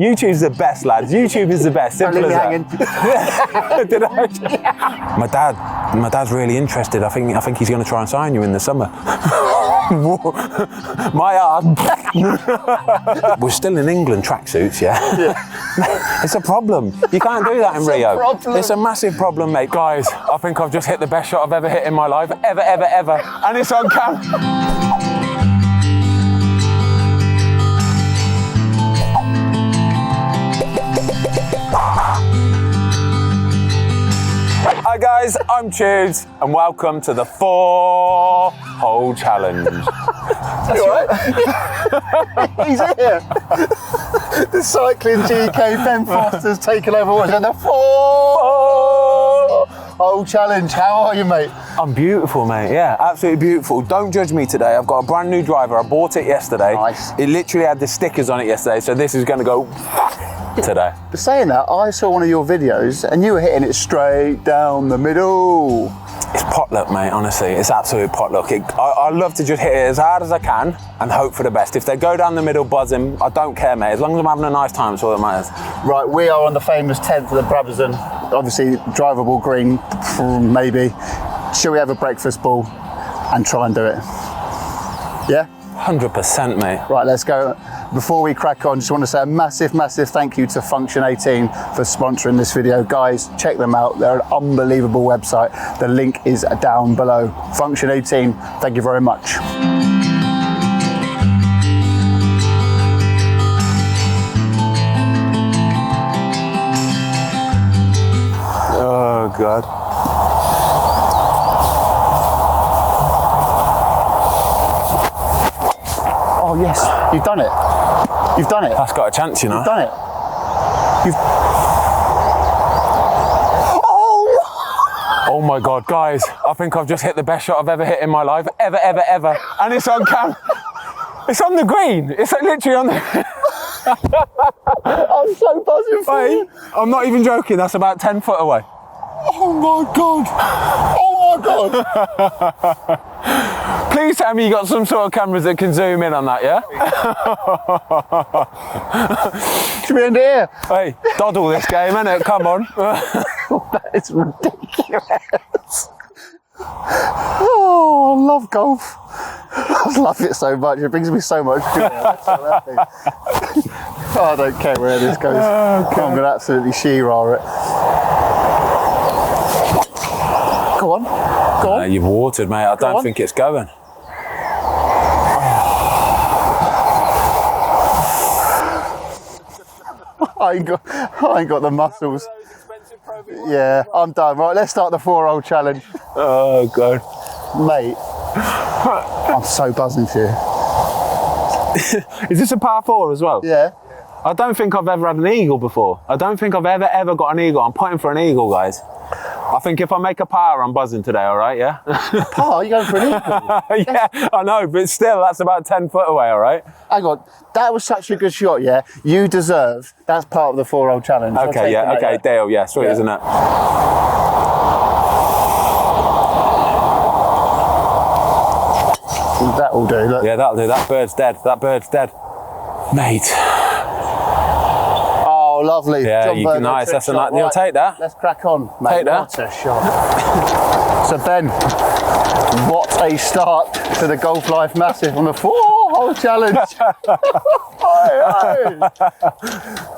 YouTube's the best, lads. YouTube is the best. Simple as that. Did I? Yeah. My dad's really interested. I think he's going to try and sign you in the summer. My ass. We're still in England tracksuits, yeah? It's a problem. You can't do that in Rio. It's a massive problem, mate. Guys, I think I've just hit the best shot I've ever hit in my life. Ever. And it's on camera. Hi guys, I'm Tudes and welcome to the 4-hole challenge. That's right. He's here. The cycling GK Ben Foster's taken over. What's it? The 4-hole challenge. How are you, mate? I'm beautiful, mate. Yeah, absolutely beautiful. Don't judge me today. I've got a brand new driver. I bought it yesterday. Nice. It literally had the stickers on it yesterday, so this is going to go today. But saying that, I saw one of your videos and you were hitting it straight down the middle. It's potluck, mate, honestly. It's absolute potluck. I love to just hit it as hard as I can and hope for the best. If they go down the middle buzzing, I don't care, mate. As long as I'm having a nice time, it's all that matters. Right, we are on the famous 10th of the Brabazon. Obviously, drivable green, maybe. Shall we have a breakfast ball and try and do it? Yeah? 100%, mate. Right, let's go. Before we crack on, just want to say a massive thank you to Function 18 for sponsoring this video. Guys, check them out. They're an unbelievable website. The link is down below. Function 18, thank you very much. Oh, God. Oh, yes, you've done it. You've done it. That's got a chance, you know. You've done it. Oh my God, guys, I think I've just hit the best shot I've ever hit in my life. Ever. And it's on camera. It's on the green. It's literally on the... I'm so buzzing for you. I'm not even joking. That's about 10 foot away. Oh my God. Oh my God. Please tell me you got some sort of cameras that can zoom in on that, yeah? Should we end it here? Hey, doddle this game, innit? Come on. That is ridiculous. Oh, I love golf. I love it so much. It brings me so much joy. I'm so happy. Oh, I don't care where this goes. I'm going to absolutely she-ra it. Go on. Go on. You've watered, mate. I don't think it's going. I ain't got the muscles. Yeah, I'm done. Right, let's start the 4-hole challenge. Oh, God. Mate, I'm so buzzing for you. Is this a par 4 as well? Yeah. I don't think I've ever had an eagle before. I don't think I've ever got an eagle. I'm pointing for an eagle, guys. I think if I make a par, I'm buzzing today, all right, yeah? Par? You're going for an eagle? Yeah, I know, but still, that's about 10 foot away, all right? Hang on, that was such a good shot, yeah? You deserve, that's part of the 4-hole challenge. Okay, yeah, okay, deal, yeah, sweet, isn't it? That'll do, look. Yeah, that'll do, that bird's dead, Mate. Oh, lovely. Yeah, John Bernard, nice, that's a nice, right. You'll take that? Let's crack on, mate. Take that. What a shot. So Ben, what a start to the Golf Life Massive on the 4-hole challenge.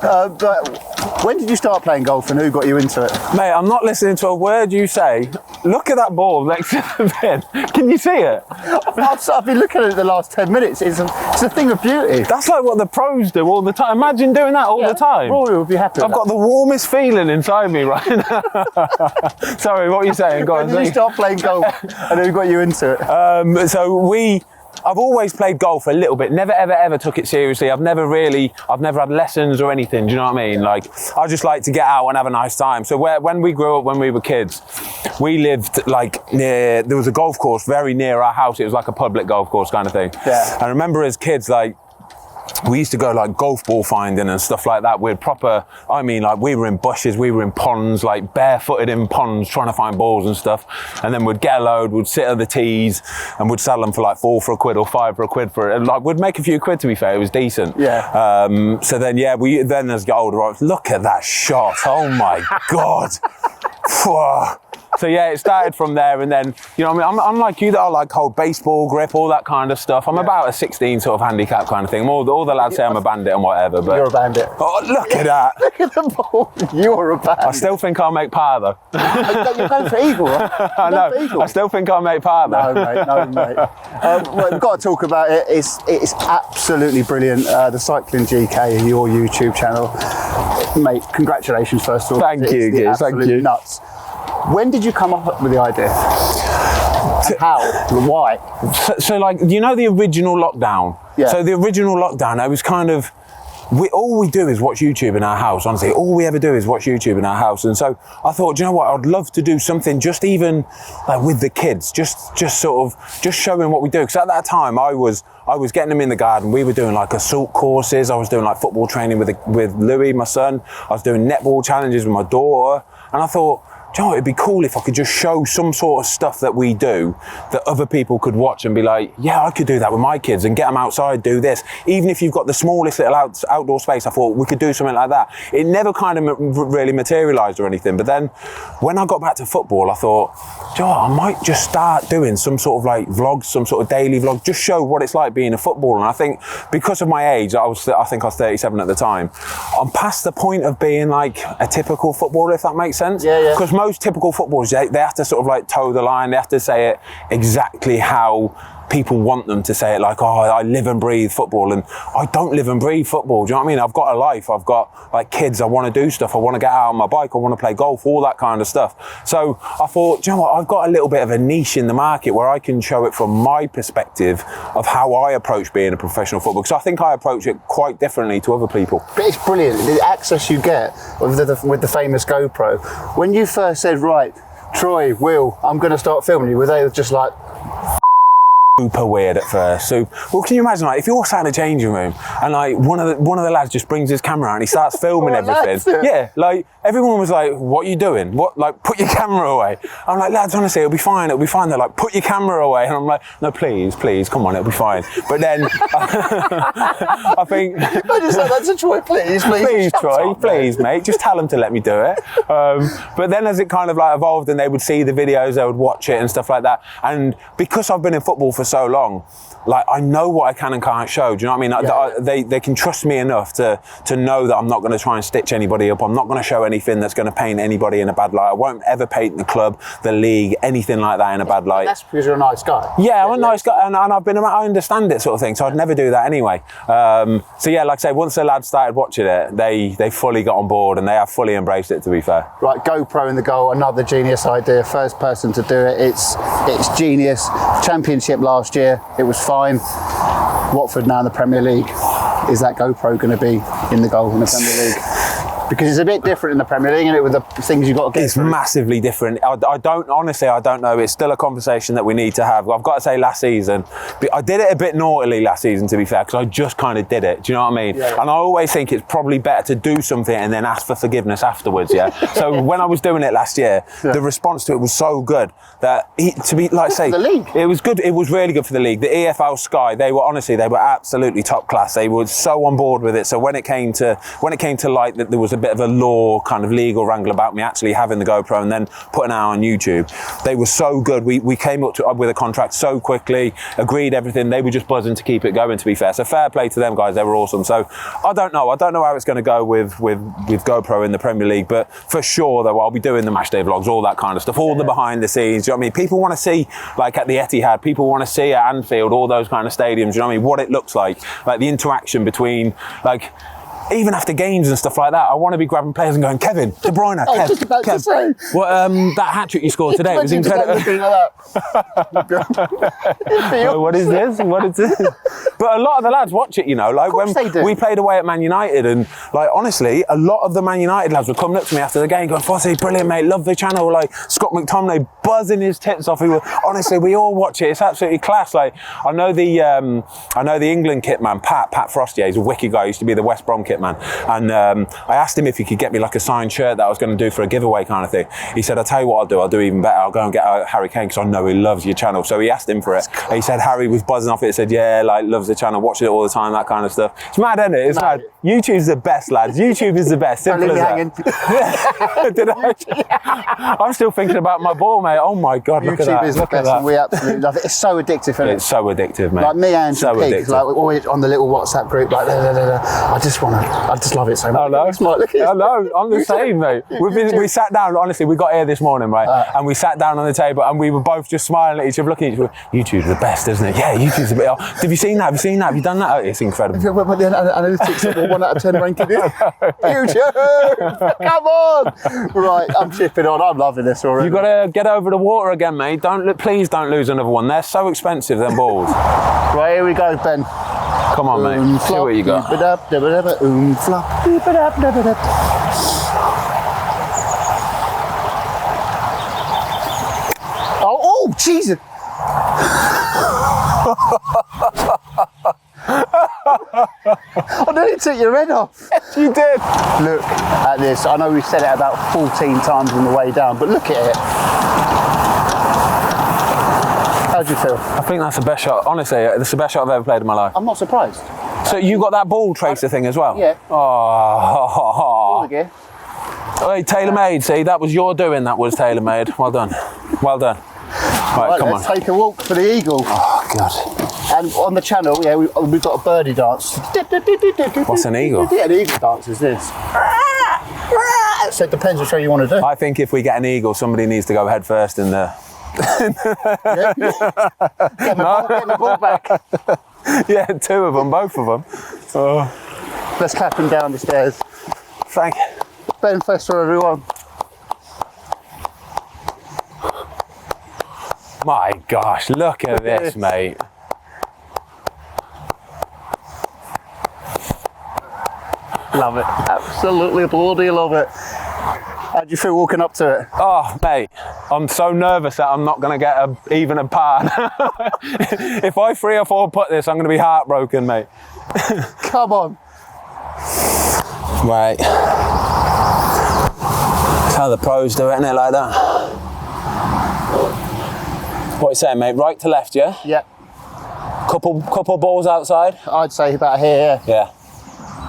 But when did you start playing golf and who got you into it? Mate, I'm not listening to a word you say. Look at that ball next to the pin. Can you see it? I've been looking at it the last 10 minutes. It's a thing of beauty. That's like what the pros do all the time. Imagine doing that all the time. Rory would be happy with I've got the warmest feeling inside me right now. Sorry, what were you saying? Go on. When did you start playing golf and who got you into it? I've always played golf a little bit, never ever took it seriously. I've never had lessons or anything, do you know what I mean? Like, I just like to get out and have a nice time. So when we grew up, when we were kids, we lived like there was a golf course very near our house. It was like a public golf course kind of thing. Yeah. I remember as kids, like, we used to go like golf ball finding and stuff like that. We'd proper, I mean, like we were in bushes, we were in ponds, like barefooted in ponds trying to find balls and stuff. And then we'd get a load, we'd sit at the tees and we'd sell them for like 4 for a quid or 5 for a quid for it. And like we'd make a few quid, to be fair, it was decent. Yeah. So then, yeah, then as we got older, I was, look at that shot. Oh my God. So yeah, it started from there, and then, you know what I mean, I'm like you that I like hold baseball grip, all that kind of stuff. I'm about a 16 sort of handicap kind of thing. All the lads say I'm a bandit and whatever, but You're a bandit. Oh, look at that. Look at the ball. You're a bandit. I still think I'll make par though. You're going for eagle, right? I know. I still think I'll make par though. No, mate. Well, we've got to talk about it. It's absolutely brilliant. The Cycling GK, your YouTube channel, mate. Congratulations, first of all. Thank you, Giz. Thank you. Nuts. When did you come up with the idea? And how? Why? So like, you know, the original lockdown. Yeah. So the original lockdown, it was kind of. All we do is watch YouTube in our house, honestly. All we ever do is watch YouTube in our house. And so I thought, do you know what? I'd love to do something just even like with the kids, just sort of, just showing what we do. Because at that time I was getting them in the garden. We were doing like assault courses. I was doing like football training with Louis, my son. I was doing netball challenges with my daughter. And I thought, do you know what, it'd be cool if I could just show some sort of stuff that we do that other people could watch and be like, yeah, I could do that with my kids and get them outside, do this. Even if you've got the smallest little outdoor space, I thought we could do something like that. It never kind of really materialised or anything. But then when I got back to football, I thought, do you know what, I might just start doing some sort of like vlogs, some sort of daily vlog, just show what it's like being a footballer. And I think because of my age, I think I was 37 at the time, I'm past the point of being like a typical footballer, if that makes sense. Yeah. Because most typical footballers, they have to sort of like toe the line. They have to say it exactly how people want them to say it, like, oh, I live and breathe football, and I don't live and breathe football. Do you know what I mean? I've got a life. I've got like kids. I want to do stuff. I want to get out on my bike. I want to play golf, all that kind of stuff. So I thought, do you know what? I've got a little bit of a niche in the market where I can show it from my perspective of how I approach being a professional footballer. Because I think I approach it quite differently to other people. But it's brilliant. The access you get with the famous GoPro. When you first said, right, Troy, Will, I'm going to start filming you, were they just like... Super weird at first. So, well, can you imagine, like, if you're sat in a changing room and like one of the lads just brings his camera out and he starts filming everything. Yeah, like everyone was like, "What are you doing? What? Like, put your camera away." I'm like, "Lads, honestly, it'll be fine. It'll be fine." They're like, "Put your camera away," and I'm like, "No, please, come on, it'll be fine." But then I think I just said that to Troy, please, Troy, up, please, mate, just tell them to let me do it. But then as it kind of like evolved and they would see the videos, they would watch it and stuff like that. And because I've been in football for so long, like I know what I can and can't show. Do you know what I mean? Yeah. They can trust me enough to know that I'm not going to try and stitch anybody up. I'm not going to show anything that's going to paint anybody in a bad light. I won't ever paint the club, the league, anything like that in a bad light. That's because you're a nice guy. Yeah, I'm a nice guy, and I've been around, I understand it sort of thing, so I'd never do that anyway. So yeah, like I say, once the lads started watching it, they fully got on board and they have fully embraced it, to be fair. Right, GoPro in the goal, another genius idea. First person to do it. It's genius. Championship last year, it was fine. Watford now in the Premier League. Is that GoPro going to be in the goal in the Premier League? Because it's a bit different in the Premier League, isn't it, with the things you've got to get It's through? Massively different. I don't know. It's still a conversation that we need to have. I've got to say, last season, I did it a bit naughtily last season, to be fair, because I just kind of did it. Do you know what I mean? Yeah. And I always think it's probably better to do something and then ask for forgiveness afterwards, yeah? So when I was doing it last year, the response to it was so good that, to be, like, say... the league. It was good. It was really good for the league. The EFL Sky, they were absolutely top class. They were so on board with it. So when it came to light that there was a bit of a law kind of legal wrangle about me actually having the GoPro and then putting it out on YouTube, they were so good. We came up with a contract so quickly, agreed everything. They were just buzzing to keep it going, to be fair. So fair play to them guys. They were awesome. So I don't know how it's going to go with GoPro in the Premier League, but for sure though, I'll be doing the matchday vlogs, all that kind of stuff, all the behind the scenes. Do you know what I mean? People want to see, like at the Etihad, people want to see at Anfield, all those kind of stadiums. Do you know what I mean? What it looks like the interaction between, like, even after games and stuff like that, I want to be grabbing players and going, Kevin, De Bruyne, I was just about to say. What, that hat-trick you scored today was incredible. What is this? What is this? But a lot of the lads watch it, you know, like when we played away at Man United, and like honestly, a lot of the Man United lads were coming up to me after the game going, Fossey, brilliant mate, love the channel, like Scott McTominay buzzing his tits off. Honestly, we all watch it, it's absolutely class. Like I know the England kit man, Pat Frostier, he's a wicked guy, he used to be the West Brom kit man, and I asked him if he could get me like a signed shirt that I was going to do for a giveaway kind of thing. He said, I'll tell you what I'll do even better, I'll go and get Harry Kane because I know he loves your channel. So he asked him for it. He said Harry was buzzing off it. He said, yeah, like loves the channel, watches it all the time, that kind of stuff. It's mad, isn't it? It's mad. YouTube's the best, lads. YouTube is the best. Simple as that. Did I? I'm still thinking about my ball, mate. Oh my God, look at that. YouTube is the best, and we absolutely love it. It's so addictive, isn't it? It's so addictive, mate. Like me and so Pig, like we're always on the little WhatsApp group, like I just love it so much. I know. I know. I'm the same, mate. We sat down. Honestly, we got here this morning, right? And we sat down on the table, and we were both just smiling at each other, looking at each other. YouTube's the best, isn't it? Yeah, YouTube's the best. Have you seen that? Have you seen that? Have you done that? Oh, it's incredible. But the analytics are 1 out of 10 ranking it. YouTube, come on! Right, I'm chipping on. I'm loving this already. You got to get over the water again, mate. Please don't lose another one. They're so expensive, them balls. Right, here we go, Ben. Come on, mate. See what you got. Oh, Jesus! I nearly took your head off. Yes, you did. Look at this. I know we've said it about 14 times on the way down, but look at it. How do you feel? I think that's the best shot. Honestly, it's the best shot I've ever played in my life. I'm not surprised. So you got that ball tracer thing as well? Yeah. Oh. Again. Hey, TaylorMade. See, that was your doing. That was TaylorMade. Well done. Well done. Right, come let's on. take a walk for the eagle. Oh God. And on the channel, yeah, we've got a birdie dance. What's an eagle? Yeah, an eagle dance is this. So it depends which way you want to do. I think if we get an eagle, somebody needs to go head first in the. Get the ball back. Yeah, 2 of them, both of them. Oh. Let's clap him down the stairs. Thank you. Ben Fester, everyone. My gosh, look at this, mate. Love it. Absolutely bloody love it. How do you feel walking up to it? Oh, mate, I'm so nervous that I'm not going to get even a par. If I 3 or 4 putt this, I'm going to be heartbroken, mate. Come on. Right. That's how the pros do it, isn't it, like that? What are you saying, mate? Right to left, yeah? Yeah. Couple balls outside? I'd say about here, yeah. Yeah.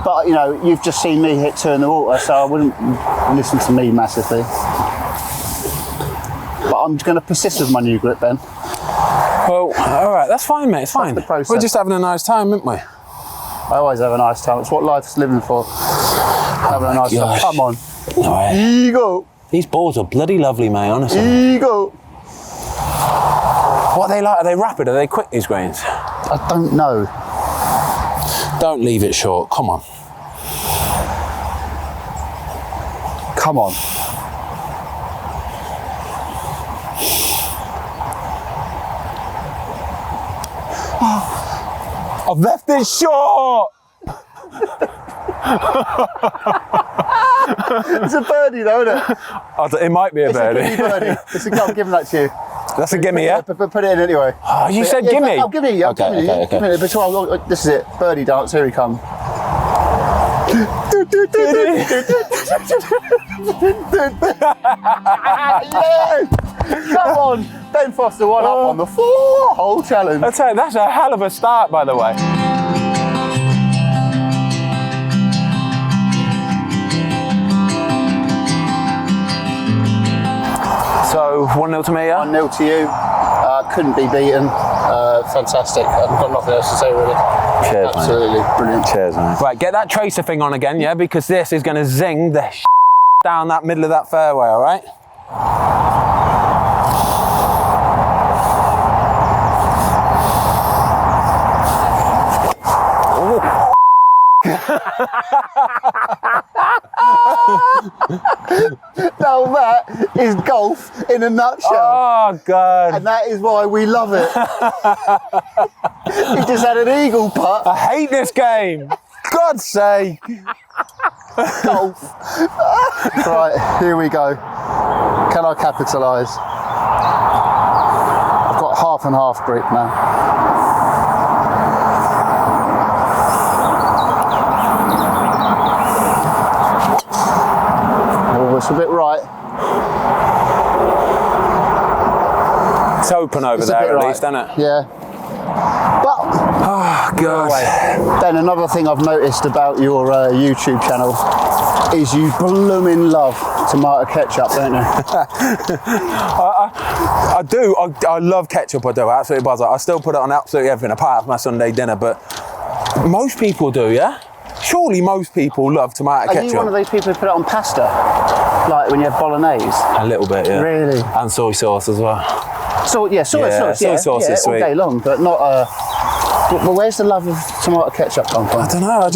But, you know, you've just seen me hit 2 in the water, so I wouldn't listen to me massively. But I'm going to persist with my new grip, Ben. Well, all right, that's fine, mate. It's fine. the process. We're just having a nice time, aren't we? I always have a nice time. It's what life's living for. Having a nice time. gosh. Come on. No way. Eagle. These balls are bloody lovely, mate, honestly. Eagle. What are they like? Are they rapid? Are they quick, these greens? I don't know. Don't leave it short. Come on. Come on. I've left it short! It's a birdie though, isn't it? It might be a It's a birdie. gimme birdie. I'm giving that to you. That's a gimme, yeah? Put it in anyway. Oh, you said gimme? I'll give it you. Okay. This is it. Birdie dance. Here we come. Yes! Come on. Ben Foster 1 up on the 4-hole challenge. That's a hell of a start, by the way. So 1-0 to me, yeah? 1-0 to you. Couldn't be beaten. Fantastic. I've got nothing else to say really. Cheers, Absolutely brilliant. Cheers, mate. Right, get that tracer thing on again, yeah? Because this is going to zing the down that middle of that fairway, all right? Now that is golf in a nutshell. Oh, God. And that is why we love it. He just had an eagle putt. I hate this game. God's sake. Golf. Right, here we go. Can I capitalise? I've got half and half grip now. Oh, it's a bit right. It's open over It's a there bit at right. least, isn't it? Yeah. But Oh, God. then another thing I've noticed about your YouTube channel is you blooming love tomato ketchup, don't you? I do. I love ketchup. I do. I absolutely buzz it. I still put it on absolutely everything apart from my Sunday dinner. But most people do, yeah? Surely most people love tomato Are ketchup. you one of those people who put it on pasta? Like when you have bolognese? A little bit, yeah. Really? And soy sauce as well. So, yeah, soy sauce. soy sauce is all sweet. day long, but not... Well, where's the love of tomato ketchup come from? I don't know.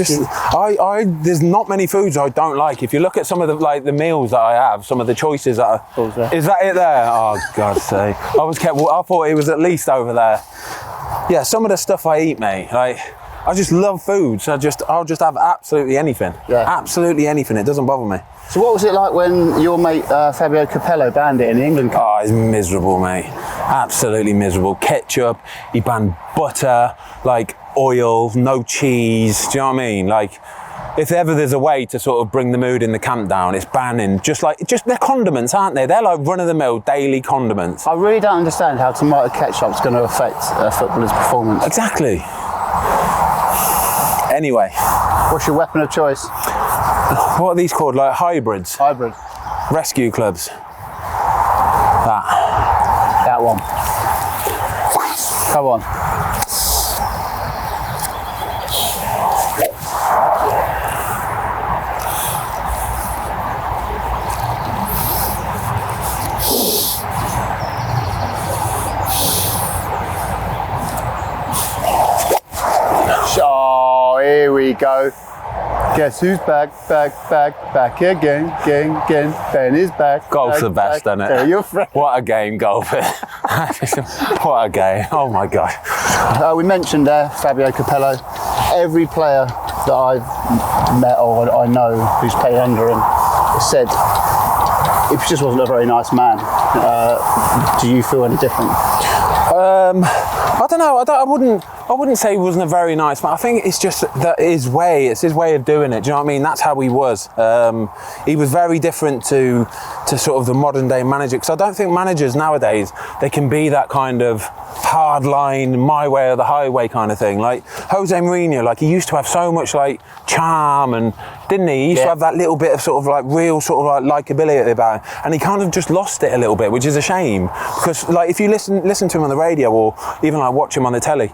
There's not many foods I don't like. If you look at some of the meals that I have, some of the choices that is that it there? Oh, God's sake! I thought it was at least over there. Yeah, some of the stuff I eat, mate. Like, I just love foods. I'll just have absolutely anything. Yeah. Absolutely anything. It doesn't bother me. So what was it like when your mate Fabio Capello banned it in the England Cup? Oh, it's miserable, mate. Absolutely miserable. Ketchup, he banned butter, like oil, no cheese. Do you know what I mean? Like, if ever there's a way to sort of bring the mood in the camp down, it's banning. Just they're condiments, aren't they? They're like run-of-the-mill daily condiments. I really don't understand how tomato ketchup's going to affect a footballer's performance. Exactly. Anyway, What's your weapon of choice? what are these called? Like hybrids? Hybrid. Rescue clubs. That one. Come on. Oh, here we go. Guess who's back again. Ben is back. Golf's the best, isn't it? Tell your friend. What a game, golf. What a game. Oh my God. We mentioned Fabio Capello. Every player that I've met or I know who's played under him said he just wasn't a very nice man. Do you feel any different? I don't know. I wouldn't say he wasn't a very nice man. I think it's just that it's his way of doing it. Do you know what I mean? That's how he was. He was very different to sort of the modern day manager. Because I don't think managers nowadays, they can be that kind of hard line, my way or the highway kind of thing. Like Jose Mourinho, like he used to have so much like charm and didn't he? He used to have that little bit of sort of like real sort of like likability about him. And he kind of just lost it a little bit, which is a shame. Because like if you listen to him on the radio or even like watch him on the telly,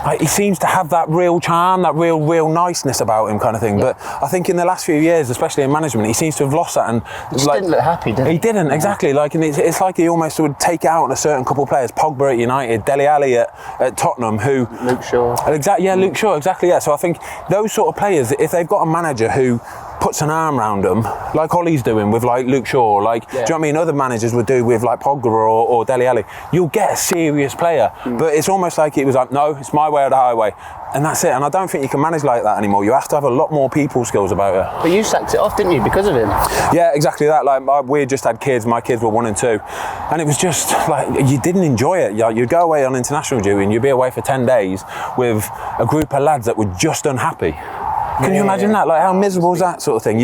like, he seems to have that real charm, that real niceness about him kind of thing. Yeah. But I think in the last few years, especially in management, he seems to have lost that. And He just didn't look happy, did he? He didn't, exactly. Like, and it's like he almost would take it out on a certain couple of players. Pogba at United, Dele Alli at Tottenham, who... Luke Shaw. Exactly, yeah, Luke Shaw, exactly, yeah. So I think those sort of players, if they've got a manager who puts an arm around them, like Ollie's doing with like Luke Shaw, like, do you know what I mean? Other managers would do with like Pogba or Dele Alli. You'll get a serious player. But it's almost like it was like, no, it's my way or the highway. And that's it. And I don't think you can manage like that anymore. You have to have a lot more people skills about it. But you sacked it off, didn't you, because of him? Yeah, exactly that. Like we just had kids. My kids were 1 and 2, and it was just like you didn't enjoy it. You'd go away on international duty, and you'd be away for 10 days with a group of lads that were just unhappy. Can you imagine that? Like, how miserable is that sort of thing?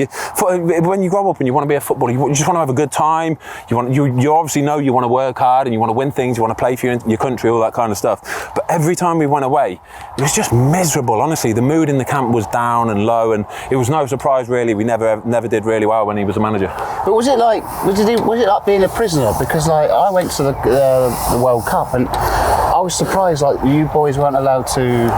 When you grow up and you want to be a footballer, you just want to have a good time. You obviously know you want to work hard and you want to win things. You want to play for your country, all that kind of stuff. But every time we went away, it was just miserable. Honestly, the mood in the camp was down and low, and it was no surprise really. We never did really well when he was a manager. But was it like being a prisoner? Because like I went to the World Cup and I was surprised like you boys weren't allowed to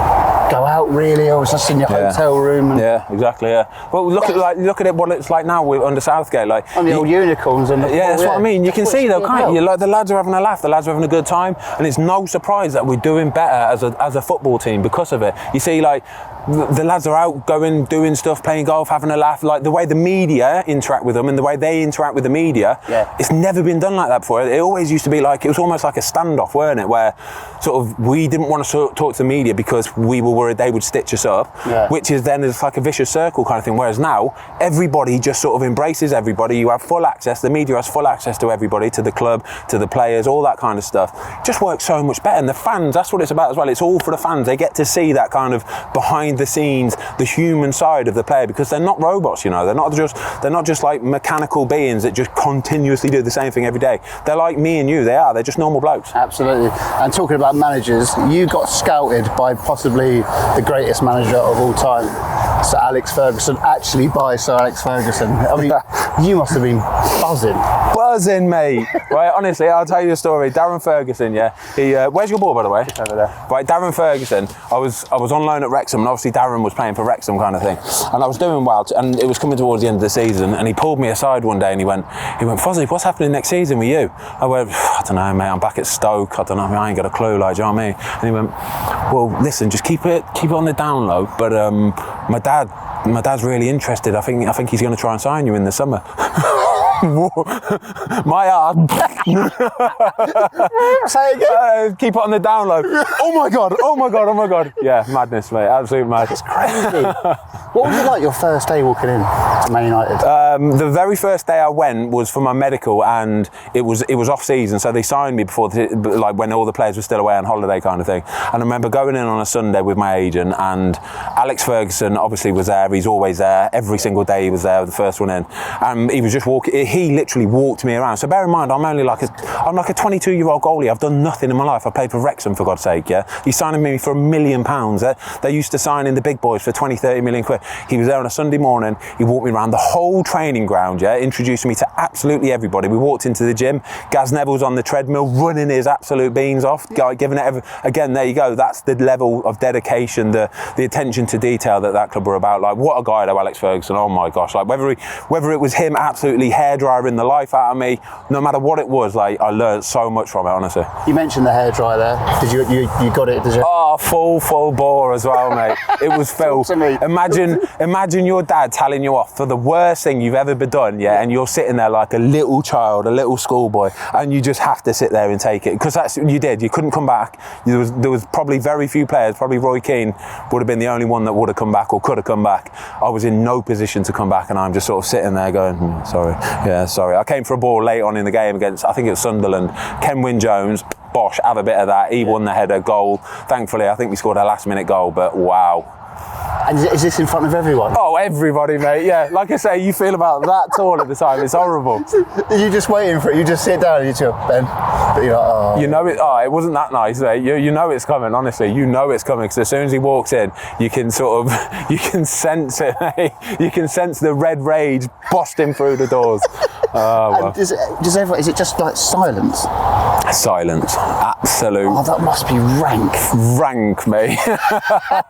go out really. I was just in your hotel room. Yeah, exactly. Yeah. Well, look at it. What it's like now under Southgate. Like on the old unicorns and that's what I mean. You can see though, can't you? Like the lads are having a laugh. The lads are having a good time, and it's no surprise that we're doing better as a football team because of it. You see, like the lads are out going, doing stuff, playing golf, having a laugh. Like the way the media interact with them and the way they interact with the media, it's never been done like that before. It always used to be like, it was almost like a standoff, weren't it? Where sort of we didn't want to talk to the media because we were worried they would stitch us up, which is then it's like a vicious circle kind of thing. Whereas now, everybody just sort of embraces everybody. You have full access, the media has full access to everybody, to the club, to the players, all that kind of stuff. It just works so much better. And the fans, that's what it's about as well. It's all for the fans. They get to see that kind of behind the scenes, the human side of the player, because they're not robots, you know. They're not just like mechanical beings that just continuously do the same thing every day. They're like me and you. They're just normal blokes. Absolutely. And talking about managers, you got scouted by possibly the greatest manager of all time, Sir Alex Ferguson, actually by Sir Alex Ferguson. I mean, you must have been buzzing, mate. Right, honestly, I'll tell you a story. Darren Ferguson, he where's your ball, by the way? Over there. Right, Darren Ferguson, I was on loan at Wrexham, and obviously Darren was playing for Wrexham kind of thing, and I was doing well, and it was coming towards the end of the season, and he pulled me aside one day and he went, Fozzie, what's happening next season with you? I went, I don't know, mate, I'm back at Stoke, I don't know, I ain't got a clue, like, do you know what I mean? And he went, well, listen, just keep it on the down low, but my dad's really interested. I think he's going to try and sign you in the summer. My heart. Say it again. Keep it on the down low. Oh my god. Yeah, madness, mate. Absolute madness. It's crazy. What was it like your first day walking in to Man United? The very first day I went was for my medical, and it was off season, so they signed me before, like when all the players were still away on holiday, kind of thing. And I remember going in on a Sunday with my agent, and Alex Ferguson obviously was there. He's always there. Every single day he was there, the first one in. And he was just walking. He literally walked me around. So bear in mind, I'm like a 22-year-old goalie. I've done nothing in my life. I played for Wrexham, for God's sake. Yeah, he's signing me for £1 million. They used to sign in the big boys for 20-30 million quid. He was there on a Sunday morning. He walked me around the whole training ground. Yeah, introduced me to absolutely everybody. We walked into the gym. Gaz Neville's on the treadmill, running his absolute beans off, giving it again. There you go. That's the level of dedication, the attention to detail that club were about. Like, what a guy, though, Alex Ferguson. Oh my gosh! Like whether it was him absolutely hairdrying the life out of me, no matter what it was, like I learned so much from it. Honestly. You mentioned the hairdryer there. Did you got it? Did you? Oh, full bore as well, mate. It was filth. Imagine your dad telling you off for the worst thing you've ever done, yeah, and you're sitting there like a little child, a little schoolboy, and you just have to sit there and take it, because that's what you did. You couldn't come back. There was probably very few players, probably Roy Keane would have been the only one that would have come back or could have come back. I was in no position to come back, and I'm just sort of sitting there going, sorry. I came for a ball late on in the game against, I think it was Sunderland. Ken Wyn-Jones, Bosch, have a bit of that. He won the header goal. Thankfully, I think we scored a last-minute goal, but wow. And is this in front of everyone? Oh, everybody, mate. Yeah, like I say, you feel about that tall at the time. It's horrible. Are you just waiting for it? You just sit down and you chill, Ben. But you're like, oh. You know it. Oh, it wasn't that nice, mate. You know it's coming. Honestly, you know it's coming, because as soon as he walks in, you can sense it. Mate. You can sense the red rage busting through the doors. Oh, well. Is it just like silence? Silence. Absolute. Oh, that must be rank. Rank, mate.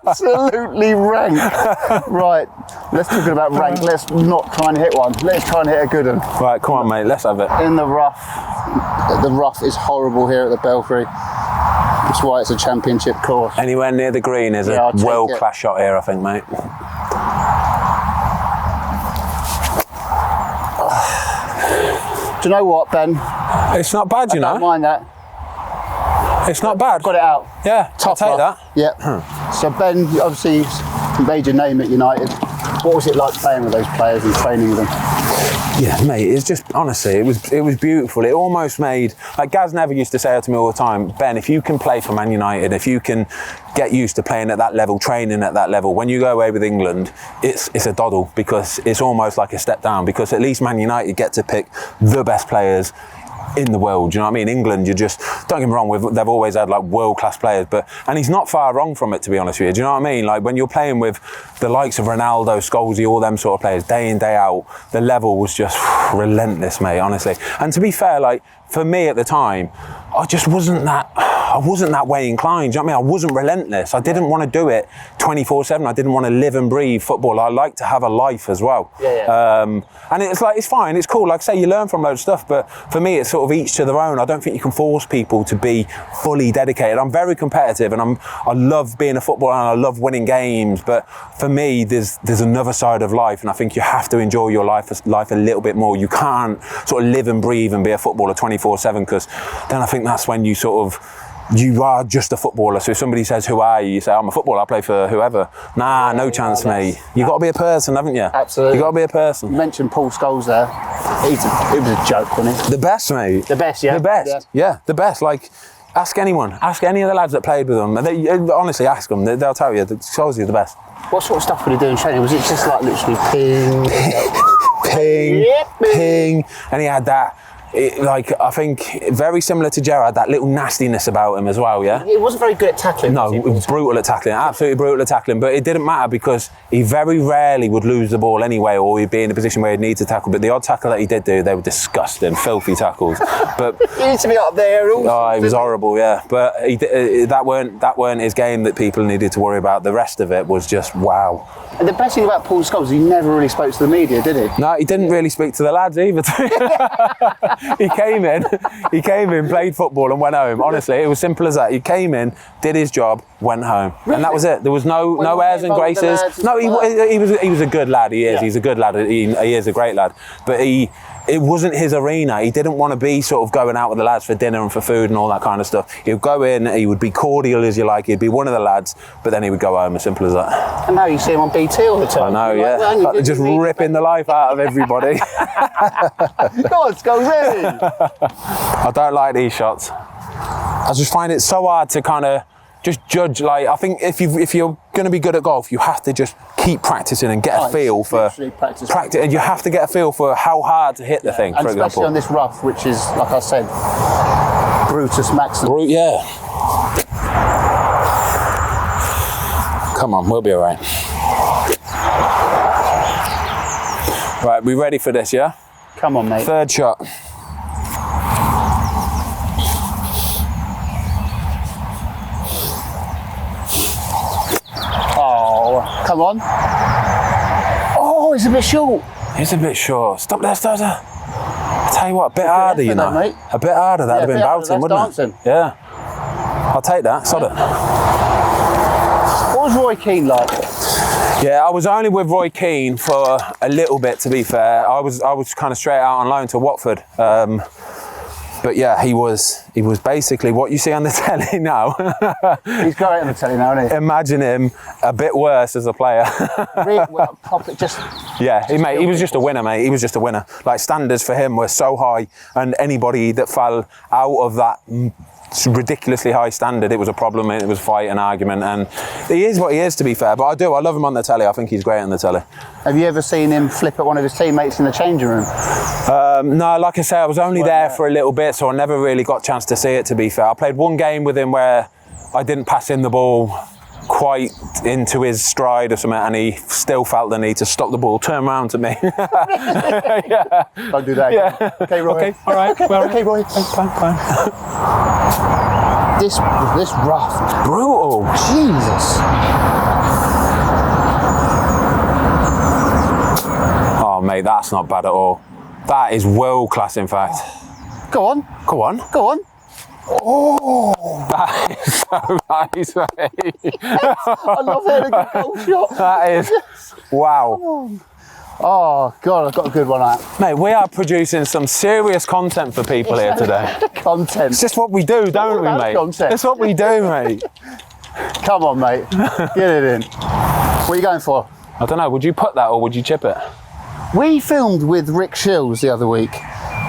Absolutely rank. Right, let's talk about rank. Let's not try and hit one. Let's try and hit a good one. Right, come on, mate. Let's have it. In the rough. The rough is horrible here at the Belfry. That's why it's a championship course. Anywhere near the green is a world-class shot here, I think, mate. Do you know what, Ben? It's not bad, you know. I don't mind that. It's not bad. Got it out. Yeah, I'll take that. Yeah. So Ben, you obviously made your name at United. What was it like playing with those players and training with them? Yeah, mate, it's just, honestly, it was beautiful. It almost made, like Gaz Neville used to say it to me all the time, Ben, if you can play for Man United, if you can get used to playing at that level, training at that level, when you go away with England, it's a doddle, because it's almost like a step down, because at least Man United get to pick the best players in the world. Do you know what I mean? England, you just, don't get me wrong, they've always had like world-class players, and he's not far wrong from it, to be honest with you. Do you know what I mean? Like when you're playing with the likes of Ronaldo, Scholesy, all them sort of players, day in, day out, the level was just relentless, mate, honestly. And to be fair, like for me at the time, I wasn't that way inclined. Do you know what I mean? I wasn't relentless. I didn't want to do it 24/7. I didn't want to live and breathe football. I like to have a life as well. And it's like, it's fine, it's cool. Like I say, you learn from loads of stuff, but for me, it's sort of each to their own. I don't think you can force people to be fully dedicated. I'm very competitive, and I love being a footballer, and I love winning games. But for me, there's another side of life, and I think you have to enjoy your life a little bit more. You can't sort of live and breathe and be a footballer 24/7, because then I think that's when you are just a footballer. So if somebody says, who are you? You say, I'm a footballer, I play for whoever. Nah, no chance, mate. You got to be a person, haven't you? Absolutely. You got to be a person. You mentioned Paul Scholes there. It was a joke, wasn't he? The best, mate. The best, yeah. The best. Yeah, the best. Like, ask anyone. Ask any of the lads that played with them. Honestly, ask them. They'll tell you. Scholes is the best. What sort of stuff would he do in training? Was it just like literally ping, ping, and he had that. I think very similar to Gerrard, that little nastiness about him as well, yeah? He wasn't very good at tackling. No, he was brutal at tackling, absolutely brutal at tackling, but it didn't matter because he very rarely would lose the ball anyway, or he'd be in a position where he'd need to tackle, but the odd tackle that he did do, they were disgusting, filthy tackles. But he needs to be up there also. Oh, he was horrible, yeah. But that weren't his game that people needed to worry about. The rest of it was just wow. And the best thing about Paul Scholes, he never really spoke to the media, did he? No, he didn't really speak to the lads either. He came in, played football and went home. Honestly, it was simple as that. He came in, did his job, went home. Really? And that was it. There was no airs and graces. No, he was a good lad. He is. Yeah. He's a good lad. He is a great lad. But it wasn't his arena. He didn't want to be sort of going out with the lads for dinner and for food and all that kind of stuff. He would go in, he would be cordial as you like, he'd be one of the lads, but then he would go home, as simple as that. And now you see him on BT all the time. I know, yeah. Just ripping the life out of everybody. Go on, Scholes. I don't like these shots. I just find it so hard to kind of just judge. Like, I think if you're going to be good at golf, you have to just keep practicing and get a feel for practice, and you have to get a feel for how hard to hit the thing. And for especially example, on this rough, which is, like I said, Brutus Maximus. Yeah. Come on, we'll be all right. Right, we ready for this? Yeah. Come on, mate. Third shot. Oh, come on. Oh, it's a bit short. It's a bit short. Stop there, stop there. I tell you what, a bit harder, you know. Mate. A bit harder, that'd have been bouncing, wouldn't it? Yeah. I'll take that, sod it. What was Roy Keane like? Yeah, I was only with Roy Keane for a little bit, to be fair. I was kind of straight out on loan to Watford. But yeah, he was basically what you see on the telly now. He's great on the telly now, isn't he? Imagine him a bit worse as a player. Really, well, just yeah, he was just a winner, mate. He was just a winner. Like, standards for him were so high, and anybody that fell out of that ridiculously high standard, it was a problem. It was a fight, an argument, and he is what he is, to be fair. But I love him on the telly. I think he's great on the telly. Have you ever seen him flip at one of his teammates in the changing room? No, like I say, I was only there for a little bit, so I never really got a chance to see it, to be fair. I played one game with him where I didn't pass him the ball quite into his stride or something, and he still felt the need to stop the ball, turn around to me. Yeah. Don't do that. Yeah. Okay, Roy. Okay, all right. Well, okay, Roy. Fine. This rough. Brutal. Jesus. Oh, mate, that's not bad at all. That is world class, in fact. Go on. Go on. Go on. Oh, That is so nice, mate. I love hearing a good goal shot. That is, wow. Oh, God, I've got a good one out. Mate, we are producing some serious content for people here today. Content. It's just what we do, don't we, mate? Content. It's what we do, mate. Come on, mate. Get it in. What are you going for? I don't know, would you put that or would you chip it? We filmed with Rick Shields the other week,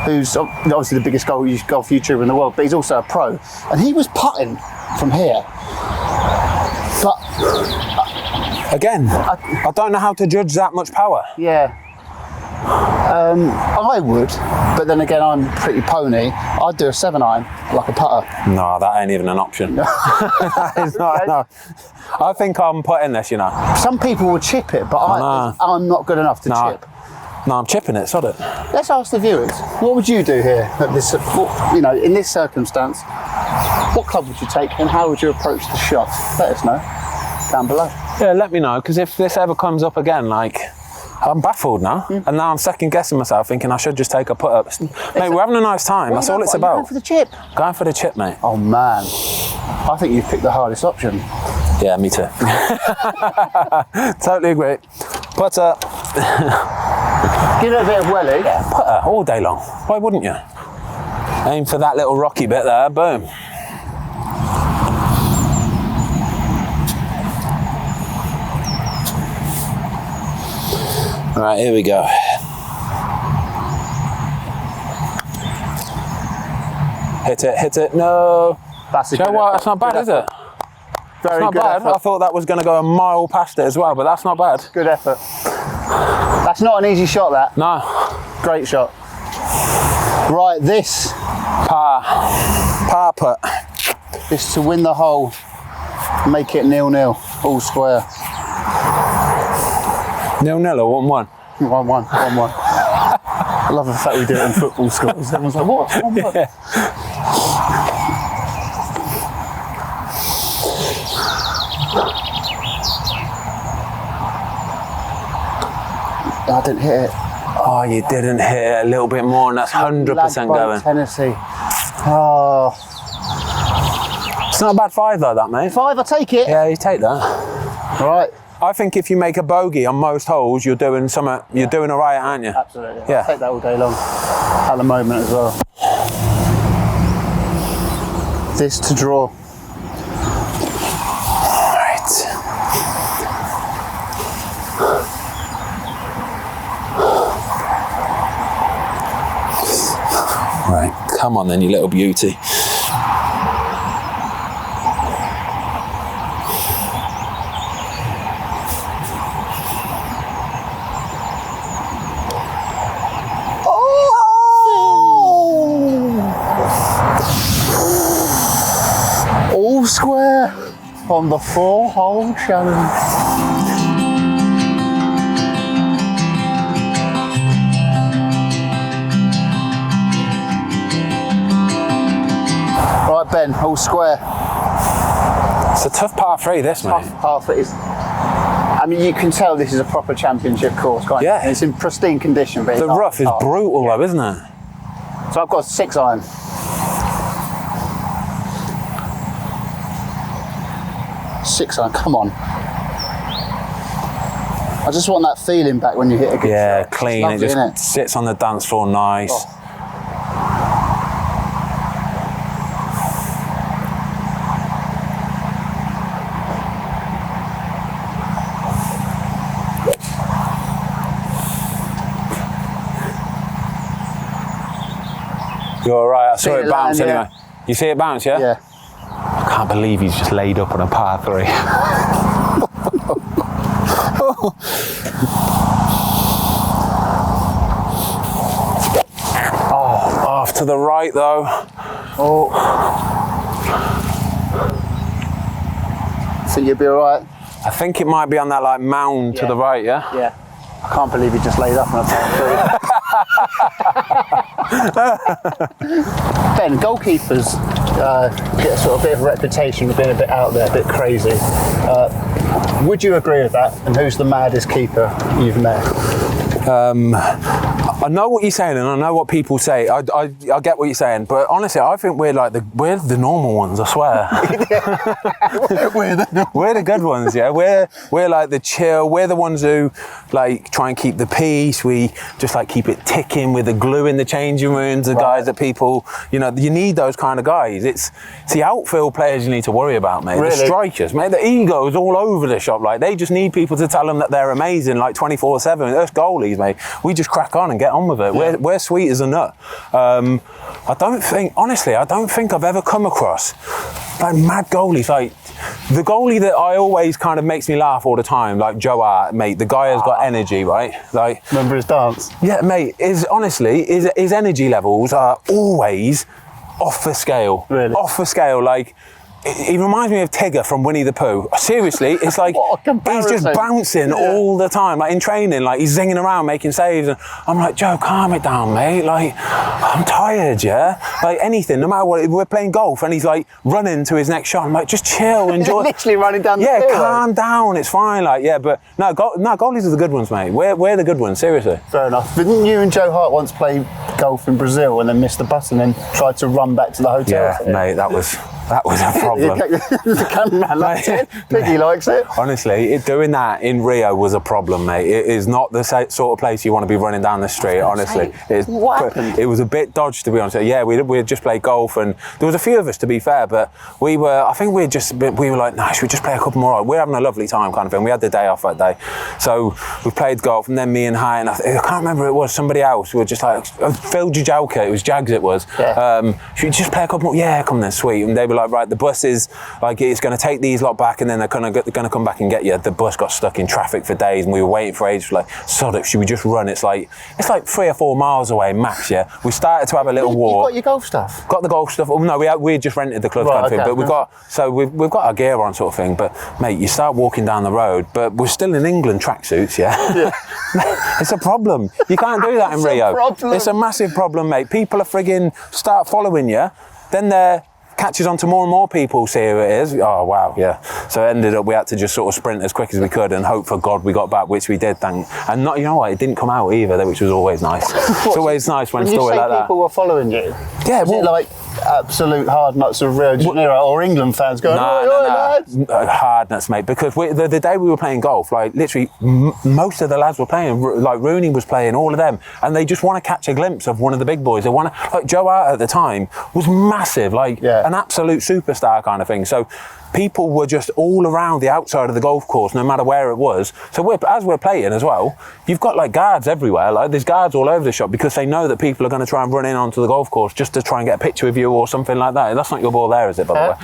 who's obviously the biggest golf YouTuber in the world, but he's also a pro. And he was putting from here. But again, I don't know how to judge that much power. yeah, I would, but then again, I'm pretty pony. I'd do a 7-iron like a putter. No, that ain't even an option. That is not enough. I think I'm putting this, you know. Some people would chip it, but I'm not good enough to chip. No, I'm chipping it, sod it. Let's ask the viewers, what would you do here at this, in this circumstance? What club would you take and how would you approach the shot? Let us know down below. Yeah, let me know, because if this ever comes up again, like, I'm baffled now, and now I'm second guessing myself, thinking I should just take a put up. Mate, we're having a nice time. That's all it's about. Going for the chip. Going for the chip, mate. Oh man, I think you've picked the hardest option. Yeah, me too. Totally agree. Putter. Give it a bit of welly. Yeah, putter all day long. Why wouldn't you? Aim for that little rocky bit there. Boom. All right, here we go. Hit it. No. That's a You know good what? effort. That's not bad, Good is it? effort. Very It's not good bad. effort. I thought that was going to go a mile past it as well, but that's not bad. Good effort. That's not an easy shot, that. No. Great shot. Right, this Par putt. is to win the hole, make it 0-0, all square. 0-0 or 1-1? 1-1. I love the fact we do it in football scores. Everyone's like, what? 1-1. Yeah. I didn't hit it. Oh, you didn't hit it a little bit more, and that's 100% Lagged by going. Tennessee. Oh. It's not a bad 5 though, that, mate. 5, I'll take it. Yeah, you take that. Right. I think if you make a bogey on most holes, you're doing something. You're doing all right, aren't you? Absolutely. Yeah. I'll take that all day long. At the moment as well. This to draw. Right. Right. Come on, then, you little beauty. All square on the 4-hole challenge. Right, Ben, all square. It's a tough par 3, this, mate. Half it is. I mean, you can tell this is a proper championship course, can't you? Yeah. It's in pristine condition, but The it's rough is hard. brutal, though, isn't it? So I've got 6 iron. 6 iron, come on. I just want that feeling back when you hit a good Yeah, shot. clean. It's lovely, It just innit? sits on the dance floor nice. Oh. You're all right. I saw See it it bounce land, anyway. You see it bounce, yeah? Yeah. I can't believe he's just laid up on a par 3. Oh, off to the right though. Oh. Think you'll be all right? I think it might be on that like mound to Yeah. the right, yeah? Yeah. I can't believe he just laid up on a par 3. Ben, goalkeepers get sort of a bit of a reputation for being a bit out there, a bit crazy. Would you agree with that? And who's the maddest keeper you've met? I know what you're saying, and I know what people say. I get what you're saying, but honestly, I think we're the normal ones. I swear, we're the good ones. Yeah, we're like the chill. We're the ones who like try and keep the peace. We just like keep it ticking with the glue in the changing rooms. The guys that people, you need those kind of guys. It's the outfield players you need to worry about, mate. Really? The strikers, mate. The egos all over the shop. Like they just need people to tell them that they're amazing, like 24/7. Us goalies, mate. We just crack on and get on with it. Yeah. We're sweet as a nut. I don't think I've ever come across like mad goalies. Like the goalie that I always kind of makes me laugh all the time, like Joe Hart, mate. The guy has got energy, right? Like, Remember his dance? yeah, mate. His energy levels are always off the scale. Really? Off the scale. Like he reminds me of Tigger from Winnie the Pooh. Seriously, it's like What a he's just comparison. bouncing all the time, like in training, like he's zinging around making saves, and I'm like, Joe, calm it down, mate. Like, I'm tired, yeah. Like anything, no matter what. We're playing golf, and he's like running to his next shot. I'm like, just chill, enjoy. Literally running down the Yeah, field. calm down. It's fine. Like, yeah, but no, goalies are the good ones, mate. We're the good ones. Seriously. Fair enough. Didn't you and Joe Hart once play golf in Brazil and then missed the bus and then tried to run back to the hotel? Yeah, mate, that was a problem. The cameraman likes it. Piggy likes it. Honestly, doing that in Rio was a problem, mate. It is not the sort of place you want to be running down the street, honestly. What happened? It was a bit dodgy, to be honest. Yeah, we had just played golf, and there was a few of us, to be fair, but we were like, nah, should we just play a couple more? We're having a lovely time, kind of thing. We had the day off that day. So we played golf, and then me and Hy, and I can't remember who it was, somebody else, we were just like, Phil Jajalka, it was Jags it was. Yeah. Should we just play a couple more? Yeah, come then, sweet. And they were like, right, the bus is, like, it's going to take these lot back, and then they're going to come back and get you. The bus got stuck in traffic for days, and we were waiting for ages, like, sod it, should we just run? It's like 3 or 4 miles away max, yeah. We started to have a little walk. You got your golf stuff? Got the golf stuff. Oh, no, we had just rented the club, Right, kind of thing. okay. But we've got our gear on, sort of thing. But mate, you start walking down the road, but we're still in England tracksuits, yeah. It's a problem. You can't do that in It's a Rio. problem. It's a massive problem, mate. People are frigging start following you, then they're catches on to more and more people, see who it is. Oh, wow, yeah. So it ended up, we had to just sort of sprint as quick as we could and hope for God we got back, which we did, and not, you know what, it didn't come out either, which was always nice. It's always nice when a story like that. People were following you? Yeah, Was it like absolute hard nuts of Rio de Janeiro or England fans going, oi, lads? Hard nuts, mate, because the day we were playing golf, like literally most of the lads were playing, like Rooney was playing, all of them, and they just want to catch a glimpse of one of the big boys. They want to, like Joe Hart at the time was massive, like an absolute superstar kind of thing. So people were just all around the outside of the golf course, no matter where it was. So as we're playing as well, you've got like guards everywhere. Like there's guards all over the shop because they know that people are going to try and run in onto the golf course just to try and get a picture of you or something like that. That's not your ball there, is it, by the way?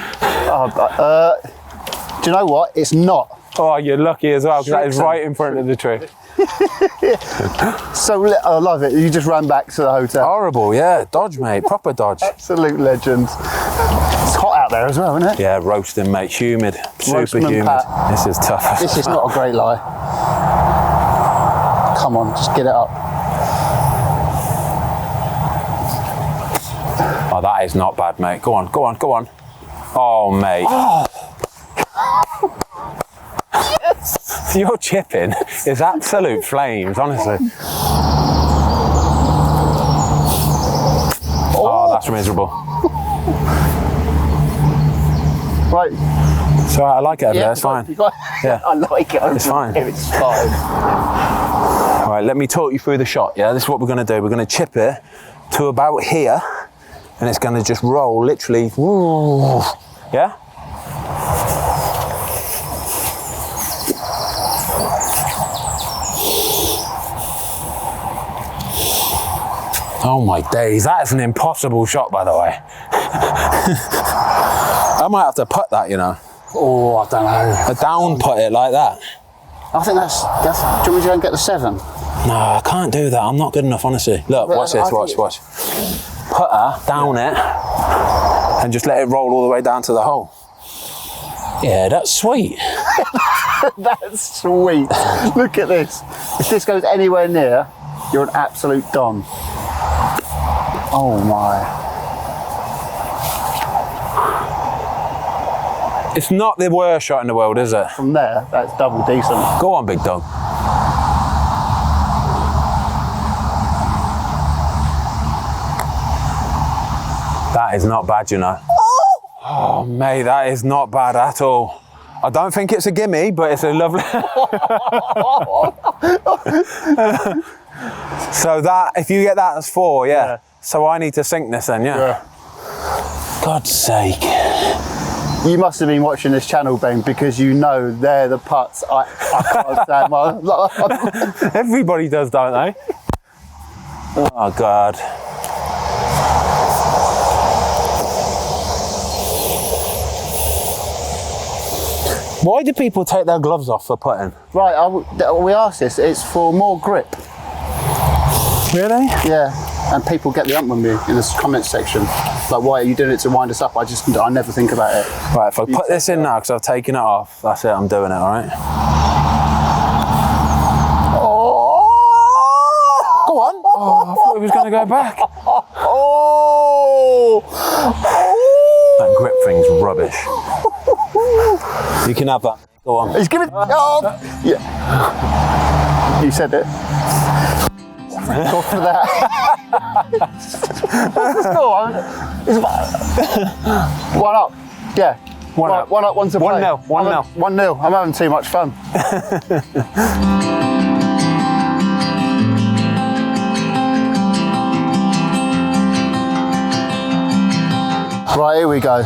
Do you know what? It's not. Oh, you're lucky as well, because that is right in front of the tree. So I love it. You just ran back to the hotel. Horrible, yeah. Dodge, mate. Proper dodge. Absolute legend. It's hot out there as well, isn't it? Yeah, roasting, mate. Humid. Super Roasting and humid. Pat. This is tough. This is not a great lie. Come on, just get it up. Oh, that is not bad, mate. Go on, go on, go on. Oh, mate. Your chipping is absolute flames, honestly. Oh, that's miserable. Right. So I like it over there, it's fine. Yeah. I like it over It's fine. there, it's fine. All right, let me talk you through the shot, yeah? This is what we're going to do. We're going to chip it to about here, and it's going to just roll, literally. Woo, yeah? Oh my days, that is an impossible shot, by the way. I might have to putt that, you know. Oh, I don't know. A down putt it like that. I think that's do you want me to go and get the 7? No, I can't do that. I'm not good enough, honestly. Look, But watch this, watch. Putter, down it, and just let it roll all the way down to the hole. Yeah, that's sweet. That's sweet. Look at this. If this goes anywhere near, you're an absolute don. Oh my. It's not the worst shot in the world, is it? From there, that's double decent. Go on, big dog. That is not bad, you know. Oh, mate, that is not bad at all. I don't think it's a gimme, but it's a lovely... So that, if you get that, that's 4, yeah. So I need to sink this then, yeah? God's sake. You must have been watching this channel, Ben, because you know they're the putts I can't stand. Everybody does, don't they? Oh, God. Why do people take their gloves off for putting? Right, we asked this. It's for more grip. Really? Yeah, and people get the ump with me in the comments section. Like, why are you doing it to wind us up? I never think about it. Right, if I put this in now because I've taken it off, that's it. I'm doing it. All right. Oh! Go on. Oh, I thought it was going to go back. Oh! That grip thing's rubbish. You can have that. Go on. He's giving. Oh! Yeah. You said it. Go for that. Go on. It's 1 up. Yeah. 1 up. 1 up, 1 to play. 1-0. 1-0. 1-0. I'm having too much fun. Right, here we go.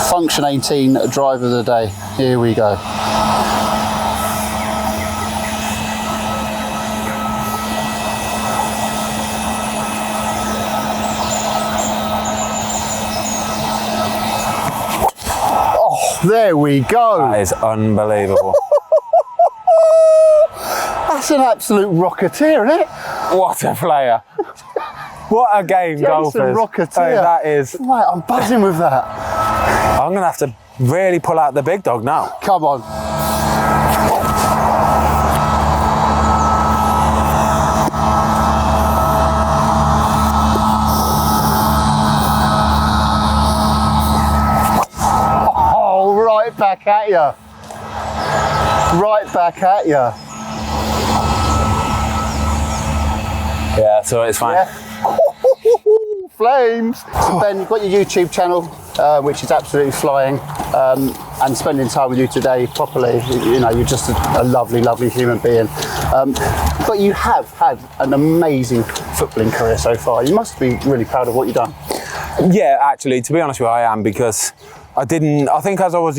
Function 18 driver of the day. Here we go. Oh, there we go. That is unbelievable. That's an absolute rocketeer, isn't it? What a player. What a game, golfers. Rocketeer. Hey, that is. Right, I'm buzzing with that. I'm going to have to really pull out the big dog now. Come on. Oh, right back at you. Right back at you. Yeah, so it's fine. Yeah. Flames. So Ben, you've got your YouTube channel, which is absolutely flying, and spending time with you today properly, you know, you're just a lovely, lovely human being. But you have had an amazing footballing career so far. You must be really proud of what you've done. Yeah, actually, to be honest with you, I am, because I think as I was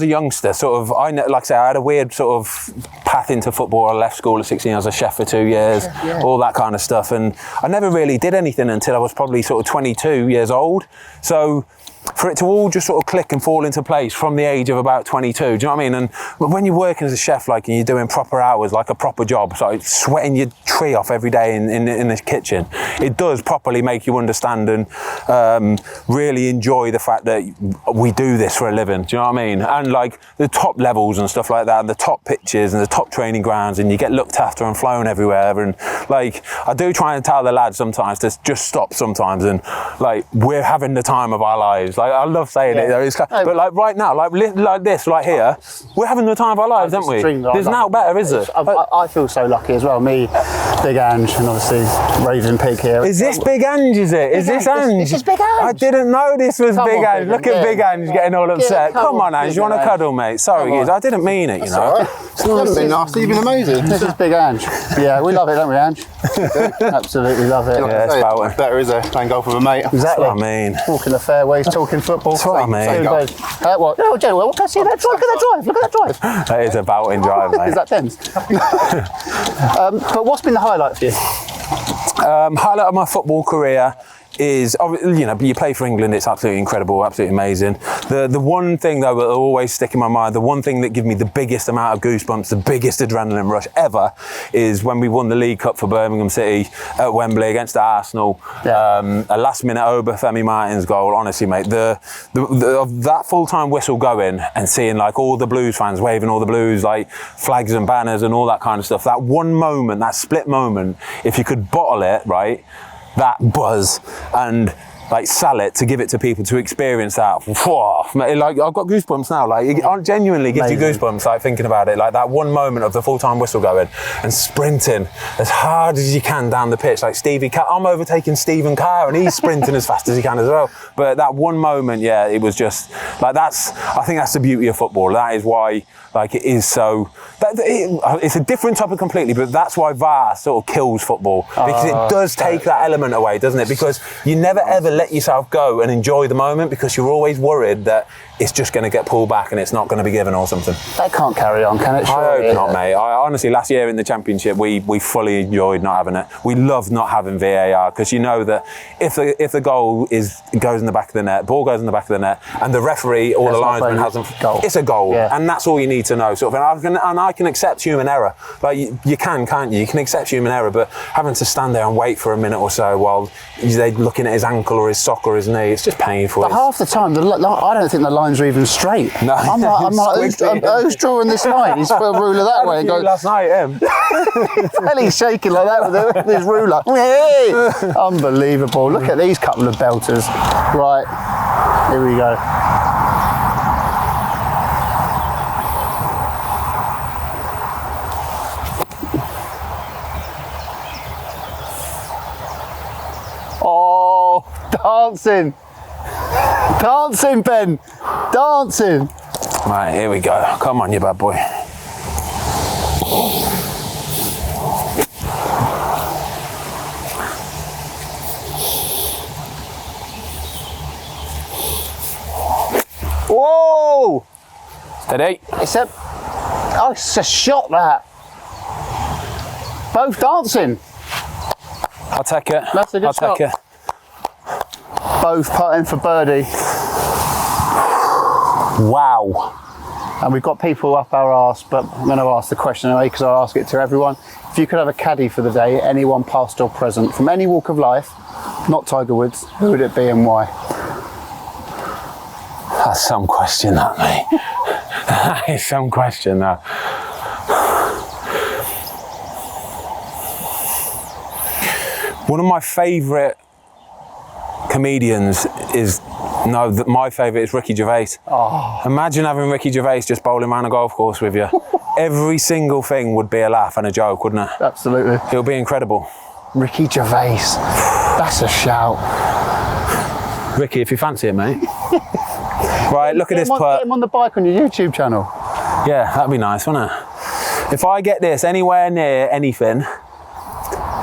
a youngster, sort of, like I say, I had a weird sort of path into football. I left school at 16, I was a chef for 2 years, all that kind of stuff. And I never really did anything until I was probably sort of 22 years old. So for it to all just sort of click and fall into place from the age of about 22, do you know what I mean? And when you're working as a chef, like, and you're doing proper hours, like a proper job, so sweating your tree off every day in the kitchen, it does properly make you understand and really enjoy the fact that we do this for a living, do you know what I mean? And like the top levels and stuff like that, and the top pitches and the top training grounds, and you get looked after and flown everywhere. And like, I do try and tell the lads sometimes to just stop sometimes, and like, we're having the time of our lives. Like, I love saying it, though. But like right now, like this right here, we're having the time of our lives, aren't we? There's now better, is there? I feel so lucky as well. Me, Big Ange, and obviously Raven Pig here. Is this Big Ange, is it? Is this Ange? This is Big Ange. I didn't know this was Big Ange. Look at Big Ange getting all upset. Come on, Ange, you want to cuddle, mate? Sorry, guys, I didn't mean it, you know. You haven't been nasty, you've been amazing. This is Big Ange. Yeah, we love it, don't we, Ange? Absolutely love it. Yeah, it's about it. Better, is it? Playing golf with a mate. Exactly. That's what I mean. Talking the fairways, talking football. That's what I mean. What? No, Joe, what can I see that drive? Look at that drive. Look at that drive. That is a belting drive, mate. Is that Thames? But what's been the highlight for you? Highlight of my football career is, you know, you play for England, it's absolutely incredible, absolutely amazing. The one thing though that will always stick in my mind, the one thing that gives me the biggest amount of goosebumps, the biggest adrenaline rush ever, is when we won the League Cup for Birmingham City at Wembley against Arsenal. Yeah. A last minute Obafemi Martins goal, honestly mate, that full-time whistle going and seeing like all the Blues fans waving all the Blues like flags and banners and all that kind of stuff, that one moment, that split moment, if you could bottle it, right, that buzz and like sell it to give it to people to experience that. Whoa, like I've got goosebumps now. Like it genuinely gives you goosebumps. Like thinking about it, like that one moment of the full-time whistle going and sprinting as hard as you can down the pitch. Like Stevie Carr, I'm overtaking Stephen Carr and he's sprinting as fast as he can as well. But that one moment, yeah, it was just like I think that's the beauty of football. That is why, like, it is so. It's a different topic completely, but that's why VAR sort of kills football, because it does take that element away, doesn't it? Because you never ever let yourself go and enjoy the moment, because you're always worried that it's just going to get pulled back and it's not going to be given or something. That can't carry on, can it? I hope not, mate. Honestly, last year in the Championship, we fully enjoyed not having it. We loved not having VAR because you know that if the goal goes in the back of the net, ball goes in the back of the net, and the referee or the linesman hasn't, it's a goal, and that's all you need to know. Sort of, and I can accept human error. Like you can, can't you? You can accept human error, but having to stand there and wait for a minute or so while they're looking at his ankle or his sock or his knee, it's just painful. But half the time, I don't think the lines are even straight. No. I'm like, who's drawing this line? He's put a ruler that way and goes. Last night, him. He's shaking like that with his ruler. Unbelievable. Look at these couple of belters. Right, here we go. Oh, dancing. Dancing, Ben. Dancing. Right, here we go. Come on, you bad boy. Whoa! Steady. It's a shot, that. Both dancing. I'll take it. That's a good I'll take it. Both putting for birdie. Wow. And we've got people up our arse, but I'm going to ask the question anyway because I ask it to everyone. If you could have a caddy for the day, anyone past or present, from any walk of life, not Tiger Woods, who would it be and why? That's some question, that, mate. That is some question, that. One of my favourite comedians is, my favourite is Ricky Gervais. Oh. Imagine having Ricky Gervais just bowling around a golf course with you. Every single thing would be a laugh and a joke, wouldn't it? Absolutely. It would be incredible. Ricky Gervais. That's a shout. Ricky, if you fancy it, mate. Right, look at this putt. Get him on the bike on your YouTube channel. Yeah, that'd be nice, wouldn't it? If I get this anywhere near anything,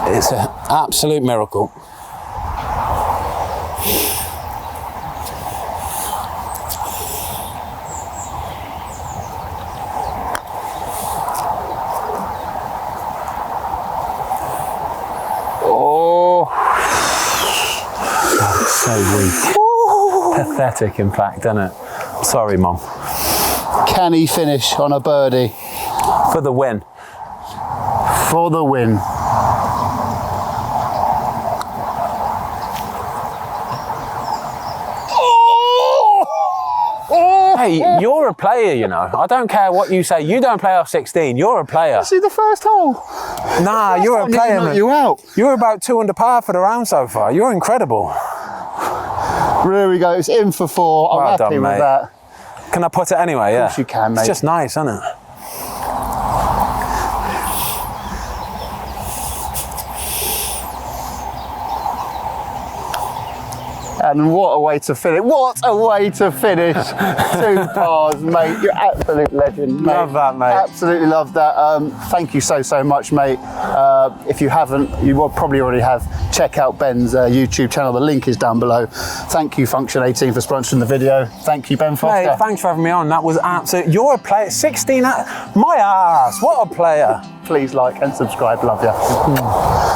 it's an absolute miracle. Oh. That's so weak. Pathetic, in fact, isn't it? Sorry, Mum. Can he finish on a birdie? For the win. For the win. Hey, you're a player, you know. I don't care what you say. You don't play off 16. You're a player. See the first hole? Nah, you're a player, man. You out. You're about 2 under par for the round so far. You're incredible. There we go. It's in for 4. I'm Well happy done, with mate. that. Can I put it anyway? Yeah. Of course you can, mate. It's just nice, isn't it? And what a way to finish. What a way to finish. 2 pars, mate. You're absolute legend, mate. Love that, mate. Absolutely love that. Thank you so much, mate. If you haven't, you will probably already have, check out Ben's YouTube channel. The link is down below. Thank you, Function 18, for sponsoring the video. Thank you, Ben Foster. Mate, thanks for having me on. That was absolute. You're a player. 16. My ass. What a player. Please like and subscribe. Love you.